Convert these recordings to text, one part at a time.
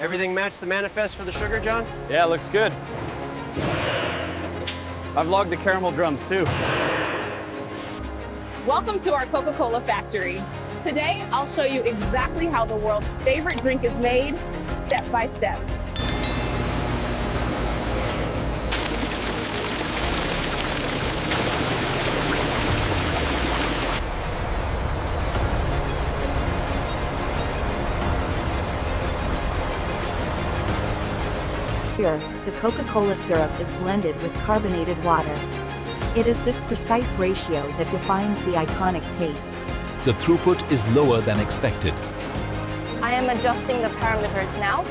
Everything match the manifest for the sugar, John? Yeah, looks good. I've logged the caramel drums too. Welcome to our Coca-Cola factory. Today, I'll show you exactly how the world's favorite drink is made, step by step. Here, the Coca-Cola syrup is blended with carbonated water. It is this precise ratio that defines the iconic taste. The throughput is lower than expected. I am adjusting the parameters now.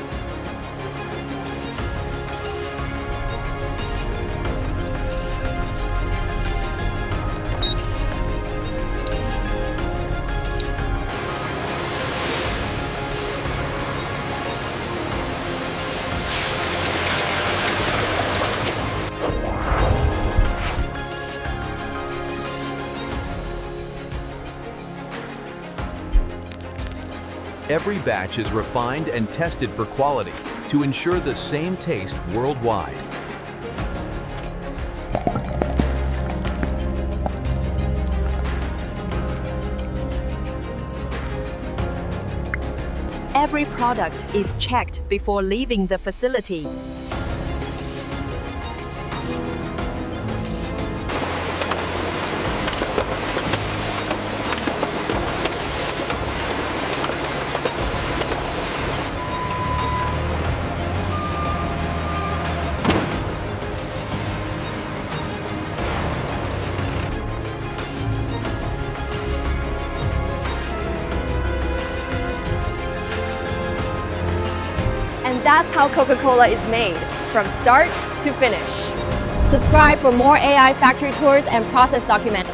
Every batch is refined and tested for quality to ensure the same taste worldwide. Every product is checked before leaving the facility. And that's how Coca-Cola is made, from start to finish. Subscribe for more AI factory tours and process documents.